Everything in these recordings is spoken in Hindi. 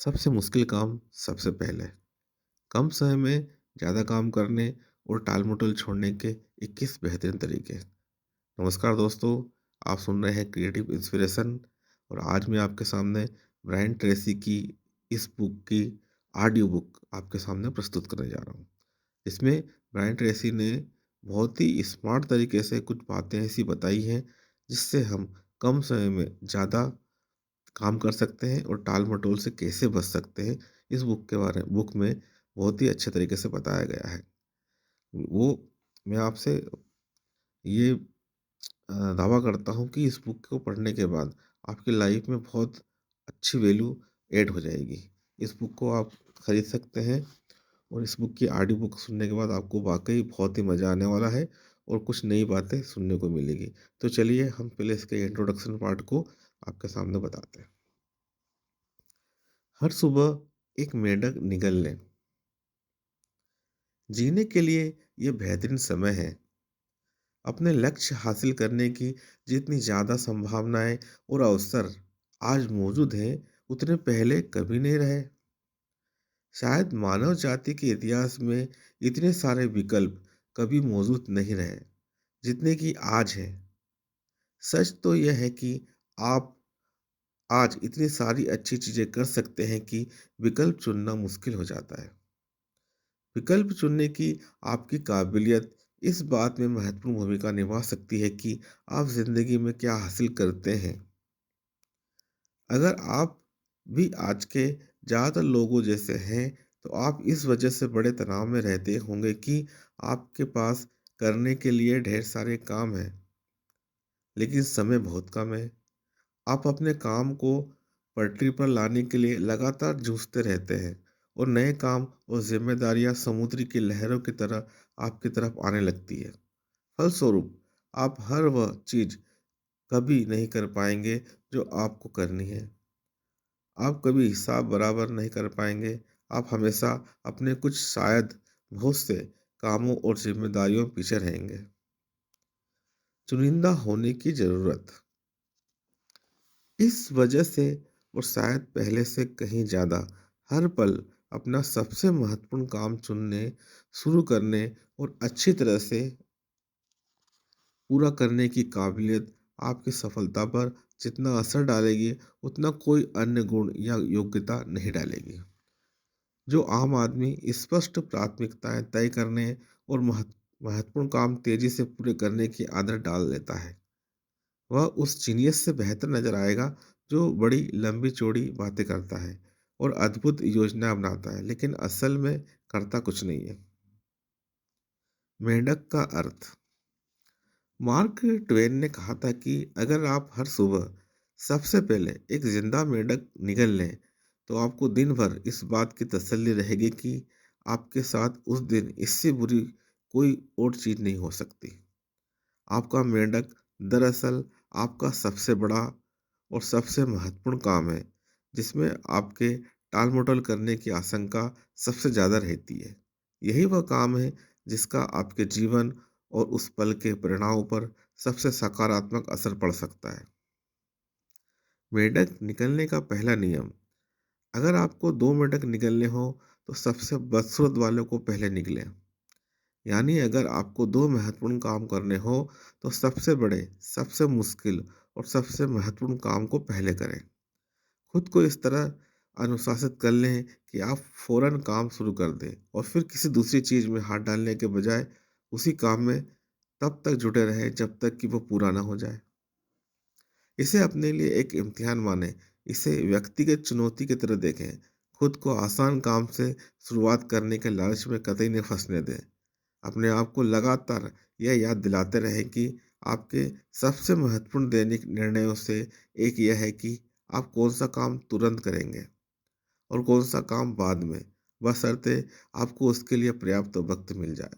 सबसे मुश्किल काम सबसे पहले। कम समय में ज़्यादा काम करने और टाल-मटोल छोड़ने के 21 बेहतरीन तरीके। नमस्कार दोस्तों, आप सुन रहे हैं क्रिएटिव इंस्पिरेशन और आज मैं आपके सामने ब्रायन ट्रेसी की इस बुक की ऑडियो बुक आपके सामने प्रस्तुत करने जा रहा हूँ। इसमें ब्रायन ट्रेसी ने बहुत ही स्मार्ट तरीके से कुछ बातें ऐसी बताई हैं, जिससे हम कम समय में ज़्यादा काम कर सकते हैं और टाल-मटोल से कैसे बच सकते हैं, इस बुक में बहुत ही अच्छे तरीके से बताया गया है। वो मैं आपसे ये दावा करता हूँ कि इस बुक को पढ़ने के बाद आपकी लाइफ में बहुत अच्छी वैल्यू ऐड हो जाएगी। इस बुक को आप खरीद सकते हैं और इस बुक की ऑडियो बुक सुनने के बाद आपको वाक़ई बहुत ही मज़ा आने वाला है और कुछ नई बातें सुनने को मिलेगी। तो चलिए हम पहले इसके इंट्रोडक्शन पार्ट को आपके सामने बताते हैं। हर सुबह एक मेंढक निगल लें। जीने के लिए ये बेहतरीन समय है। अपने लक्ष्य हासिल करने की जितनी ज़्यादा संभावनाएं और अवसर आज मौजूद हैं, उतने पहले कभी नहीं रहे। शायद मानव जाति के इतिहास में इतने सारे विकल्प कभी मौजूद नहीं रहे, जितने कि आज हैं। सच तो यह है कि आप आज इतनी सारी अच्छी चीज़ें कर सकते हैं कि विकल्प चुनना मुश्किल हो जाता है। विकल्प चुनने की आपकी काबिलियत इस बात में महत्वपूर्ण भूमिका निभा सकती है कि आप जिंदगी में क्या हासिल करते हैं। अगर आप भी आज के ज़्यादातर लोगों जैसे हैं, तो आप इस वजह से बड़े तनाव में रहते होंगे कि आपके पास करने के लिए ढेर सारे काम हैं, लेकिन समय बहुत कम है। आप अपने काम को पटरी पर लाने के लिए लगातार जूझते रहते हैं और नए काम और जिम्मेदारियां समुद्री की लहरों की तरह आपकी तरफ आने लगती है। फलस्वरूप आप हर वह चीज कभी नहीं कर पाएंगे जो आपको करनी है। आप कभी हिसाब बराबर नहीं कर पाएंगे। आप हमेशा अपने कुछ शायद बहुत से कामों और जिम्मेदारियों में पीछे रहेंगे। चुनिंदा होने की जरूरत। इस वजह से और शायद पहले से कहीं ज़्यादा हर पल अपना सबसे महत्वपूर्ण काम चुनने, शुरू करने और अच्छी तरह से पूरा करने की काबिलियत आपकी सफलता पर जितना असर डालेगी, उतना कोई अन्य गुण या योग्यता नहीं डालेगी। जो आम आदमी स्पष्ट प्राथमिकताएं तय करने और महत्वपूर्ण काम तेजी से पूरे करने की आदत डाल लेता है, वह उस जीनियस से बेहतर नजर आएगा जो बड़ी लंबी चौड़ी बातें करता है और अद्भुत योजना बनाता है, लेकिन असल में करता कुछ नहीं है। मेंढक का अर्थ। मार्क ट्वेन ने कहा था कि अगर आप हर सुबह सबसे पहले एक जिंदा मेंढक निगल लें, तो आपको दिन भर इस बात की तसल्ली रहेगी कि आपके साथ उस दिन इससे बुरी कोई और चीज नहीं हो सकती। आपका मेंढक दरअसल आपका सबसे बड़ा और सबसे महत्वपूर्ण काम है, जिसमें आपके टाल-मटोल करने की आशंका सबसे ज़्यादा रहती है। यही वह काम है जिसका आपके जीवन और उस पल के परिणामों पर सबसे सकारात्मक असर पड़ सकता है। मेंढक निकलने का पहला नियम। अगर आपको 2 मेंढक निकलने हो, तो सबसे बदसूरत वाले को पहले निकलें। यानी अगर आपको 2 महत्वपूर्ण काम करने हो, तो सबसे बड़े, सबसे मुश्किल और सबसे महत्वपूर्ण काम को पहले करें। खुद को इस तरह अनुशासित कर लें कि आप फौरन काम शुरू कर दें और फिर किसी दूसरी चीज में हाथ डालने के बजाय उसी काम में तब तक जुटे रहें जब तक कि वो पूरा ना हो जाए। इसे अपने लिए एक इम्तिहान माने। इसे व्यक्तिगत चुनौती की तरह देखें। खुद को आसान काम से शुरुआत करने के लालच में कतई नहीं फंसने दें। अपने आप को लगातार यह याद दिलाते रहें कि आपके सबसे महत्वपूर्ण दैनिक निर्णयों से एक यह है कि आप कौन सा काम तुरंत करेंगे और कौन सा काम बाद में, बशर्ते आपको उसके लिए पर्याप्त वक्त मिल जाए।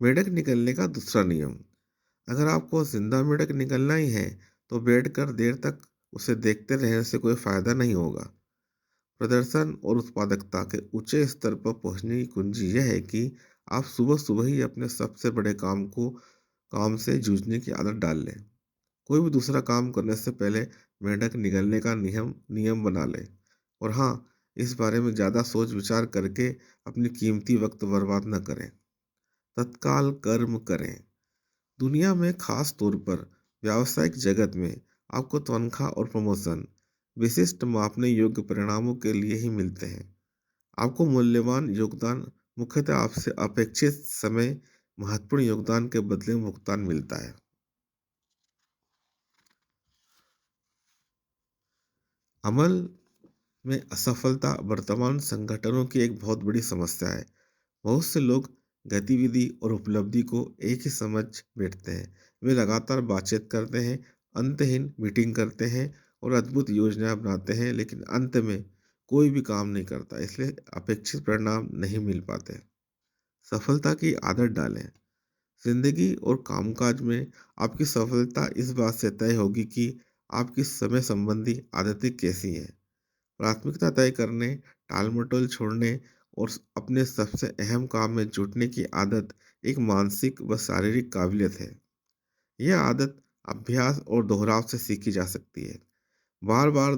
मेंढक निकलने का दूसरा नियम। अगर आपको जिंदा मेंढक निकलना ही है, तो बैठकर देर तक उसे देखते रहने से कोई फायदा नहीं होगा। प्रदर्शन और उत्पादकता के ऊंचे स्तर पर पहुंचने की कुंजी यह है कि आप सुबह सुबह ही अपने सबसे बड़े काम से जूझने की आदत डाल लें। कोई भी दूसरा काम करने से पहले मेंढक निगलने का नियम नियम बना लें। और हाँ, इस बारे में ज़्यादा सोच विचार करके अपनी कीमती वक्त बर्बाद न करें। तत्काल कर्म करें। दुनिया में खास तौर पर व्यावसायिक जगत में आपको तनख्वाह और प्रमोशन विशिष्ट मापने योग्य परिणामों के लिए ही मिलते हैं। आपको मूल्यवान योगदान मुख्यतः आपसे अपेक्षित समय महत्वपूर्ण योगदान के बदले में भुगतान मिलता है। अमल में असफलता वर्तमान संगठनों की एक बहुत बड़ी समस्या है। बहुत से लोग गतिविधि और उपलब्धि को एक ही समझ बैठते हैं। वे लगातार बातचीत करते हैं, अंतहीन मीटिंग करते हैं और अद्भुत योजनाएं बनाते हैं, लेकिन अंत में कोई भी काम नहीं करता, इसलिए अपेक्षित परिणाम नहीं मिल पाते। सफलता की आदत डालें। जिंदगी और कामकाज में आपकी सफलता इस बात से तय होगी कि आपकी समय संबंधी आदतें कैसी हैं। प्राथमिकता तय करने, टालमटोल छोड़ने और अपने सबसे अहम काम में जुटने की आदत एक मानसिक व शारीरिक काबिलियत है। यह आदत अभ्यास और दोहराव से सीखी जा सकती है। बार बार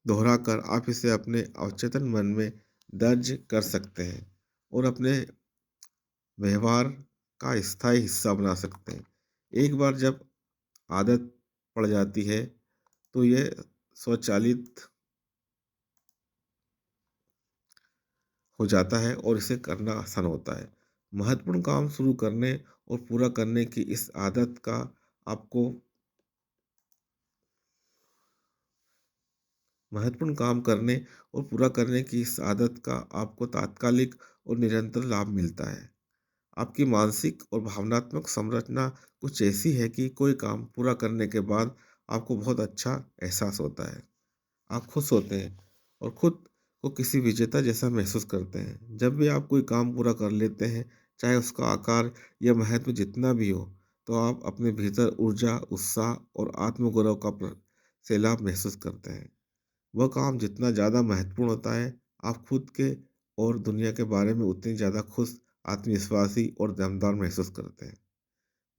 दोहरा कर आप इसे अपने अवचेतन मन में दर्ज कर सकते हैं और अपने व्यवहार का स्थायी हिस्सा बना सकते हैं। एक बार जब आदत पड़ जाती है तो यह स्वचालित हो जाता है और इसे करना आसान होता है। महत्वपूर्ण काम शुरू करने और पूरा करने की इस आदत का आपको महत्वपूर्ण काम करने और पूरा करने की इस आदत का आपको तात्कालिक और निरंतर लाभ मिलता है। आपकी मानसिक और भावनात्मक संरचना कुछ ऐसी है कि कोई काम पूरा करने के बाद आपको बहुत अच्छा एहसास होता है। आप खुश होते हैं और खुद को किसी विजेता जैसा महसूस करते हैं। जब भी आप कोई काम पूरा कर लेते हैं, चाहे उसका आकार या महत्व जितना भी हो, तो आप अपने भीतर ऊर्जा, उत्साह और आत्मगौरव का सैलाब महसूस करते हैं। वह काम जितना ज़्यादा महत्वपूर्ण होता है, आप खुद के और दुनिया के बारे में उतनी ज़्यादा खुश, आत्मविश्वासी और दमदार महसूस करते हैं।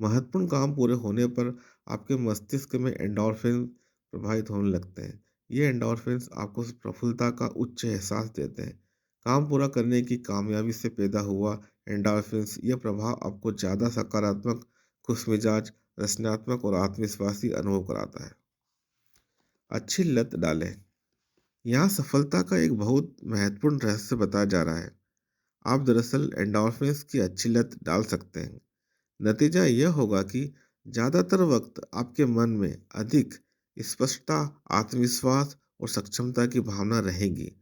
महत्वपूर्ण काम पूरे होने पर आपके मस्तिष्क में एंडोर्फिन प्रभावित होने लगते हैं। ये एंडोर्फिन्स आपको प्रफुल्लता का उच्च एहसास देते हैं। काम पूरा करने की कामयाबी से पैदा हुआ एंडोर्फिन्स यह प्रभाव आपको ज़्यादा सकारात्मक, खुशमिजाज, रचनात्मक और आत्मविश्वासी अनुभव कराता है। अच्छी लत डालें। यहाँ सफलता का एक बहुत महत्वपूर्ण रहस्य बताया जा रहा है। आप दरअसल एंडोर्फिन्स की अच्छी लत डाल सकते हैं। नतीजा यह होगा कि ज़्यादातर वक्त आपके मन में अधिक स्पष्टता, आत्मविश्वास और सक्षमता की भावना रहेगी।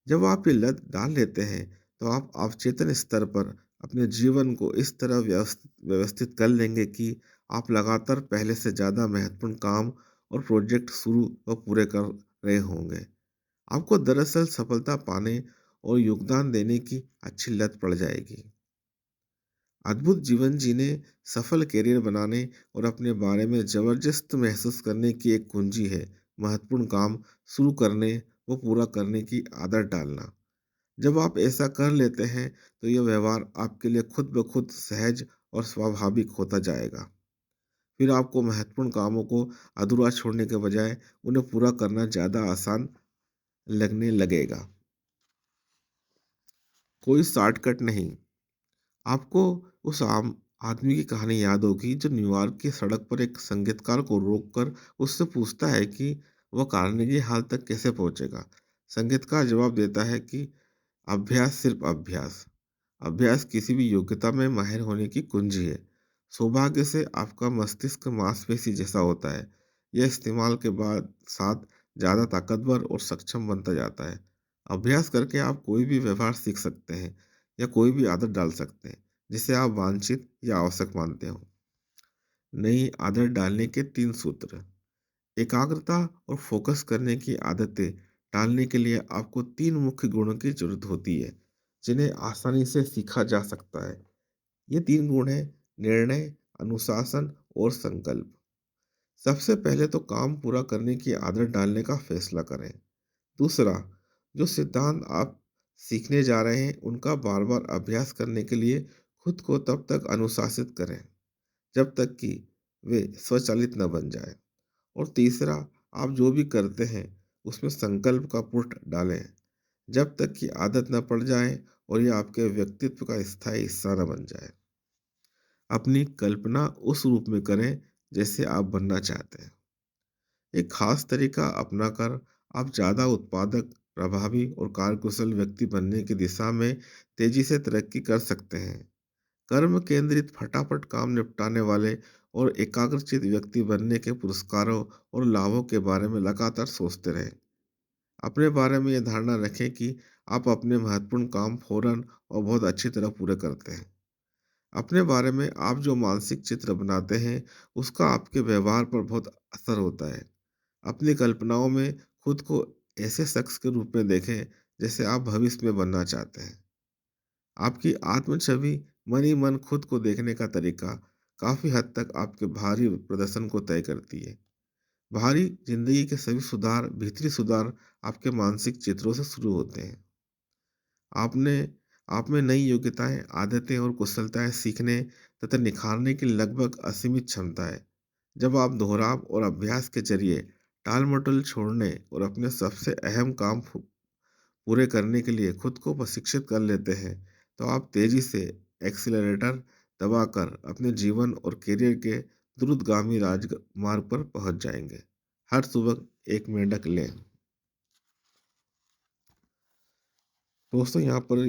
जब आप ये लत डाल लेते हैं, तो आप अवचेतन स्तर पर अपने जीवन को इस तरह व्यवस्थित कर लेंगे कि आप लगातार पहले से ज़्यादा महत्वपूर्ण काम और प्रोजेक्ट शुरू व पूरे कर रहे होंगे। आपको दरअसल सफलता पाने और योगदान देने की अच्छी लत पड़ जाएगी। अद्भुत जीवन जीने, सफल करियर बनाने और अपने बारे में जबरदस्त महसूस करने की एक कुंजी है महत्वपूर्ण काम शुरू करने व पूरा करने की आदत डालना। जब आप ऐसा कर लेते हैं, तो यह व्यवहार आपके लिए खुद ब खुद सहज और स्वाभाविक होता जाएगा। फिर आपको महत्वपूर्ण कामों को अधूरा छोड़ने के बजाय उन्हें पूरा करना ज़्यादा आसान लगने लगेगा। कोई शॉर्टकट नहीं। आपको उस आम आदमी की कहानी याद होगी जो न्यूयॉर्क की सड़क पर एक संगीतकार को रोककर उससे पूछता है कि वह कार्नेगी हॉल तक कैसे पहुंचेगा। संगीतकार जवाब देता है कि अभ्यास, सिर्फ अभ्यास। अभ्यास किसी भी योग्यता में माहिर होने की कुंजी है। सौभाग्य से आपका मस्तिष्क मांसपेशी जैसा होता है। यह इस्तेमाल के बाद साथ ज़्यादा ताकतवर और सक्षम बनता जाता है। अभ्यास करके आप कोई भी व्यवहार सीख सकते हैं या कोई भी आदत डाल सकते हैं जिसे आप वांछित या आवश्यक मानते हो। नई आदत डालने के 3 सूत्र। एकाग्रता और फोकस करने की आदतें डालने के लिए आपको 3 मुख्य गुणों की जरूरत होती है, जिन्हें आसानी से सीखा जा सकता है। ये 3 गुण हैं: निर्णय, अनुशासन और संकल्प। सबसे पहले तो काम पूरा करने की आदत डालने का फैसला करें। दूसरा, जो सिद्धांत आप सीखने जा रहे हैं उनका बार बार अभ्यास करने के लिए खुद को तब तक अनुशासित करें जब तक कि वे स्वचालित न बन जाए। और तीसरा, आप जो भी करते हैं उसमें संकल्प का पुट डालें, जब तक कि आदत न पड़ जाए और ये आपके व्यक्तित्व का स्थायी हिस्सा न बन जाए। अपनी कल्पना उस रूप में करें जैसे आप बनना चाहते हैं। एक खास तरीका अपनाकर आप ज़्यादा उत्पादक, प्रभावी और कार्यकुशल व्यक्ति बनने की दिशा में तेजी से तरक्की कर सकते हैं। कर्म केंद्रित, फटाफट काम निपटाने वाले और एकाग्रचित व्यक्ति बनने के पुरस्कारों और लाभों के बारे में लगातार सोचते रहें। अपने बारे में यह धारणा रखें कि आप अपने महत्वपूर्ण काम फौरन और बहुत अच्छी तरह पूरे करते हैं। अपने बारे में आप जो मानसिक चित्र बनाते हैं, उसका आपके व्यवहार पर बहुत असर होता है। अपनी कल्पनाओं में खुद को ऐसे शख्स के रूप में देखें जैसे आप भविष्य में बनना चाहते हैं। आपकी आत्म छवि, मन ही मन खुद को देखने का तरीका काफी हद तक आपके बाहरी प्रदर्शन को तय करती है। बाहरी जिंदगी के सभी सुधार, भीतरी सुधार आपके मानसिक चित्रों से शुरू होते हैं। आपने आप में नई योग्यताएं, आदतें और कुशलताएं सीखने तथा निखारने की लगभग असीमित क्षमता है। जब आप दोहराव और अभ्यास के जरिए टाल मटोल छोड़ने और अपने सबसे अहम काम पूरे करने के लिए खुद को प्रशिक्षित कर लेते हैं, तो आप तेजी से एक्सीलरेटर दबाकर अपने जीवन और करियर के द्रुतगामी राजमार्ग पर पहुंच जाएंगे। हर सुबह एक मेंढक लें। दोस्तों, यहाँ पर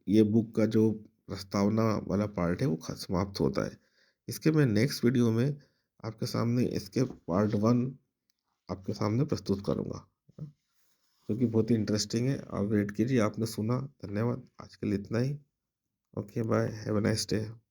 ये बुक का जो प्रस्तावना वाला पार्ट है वो समाप्त होता है। इसके मैं नेक्स्ट वीडियो में आपके सामने इसके पार्ट 1 आपके सामने प्रस्तुत करूँगा, जो कि बहुत ही इंटरेस्टिंग है। आप वेट कीजिए। आपने सुना, धन्यवाद। आज के लिए इतना ही। Okay, bye, have a nice day.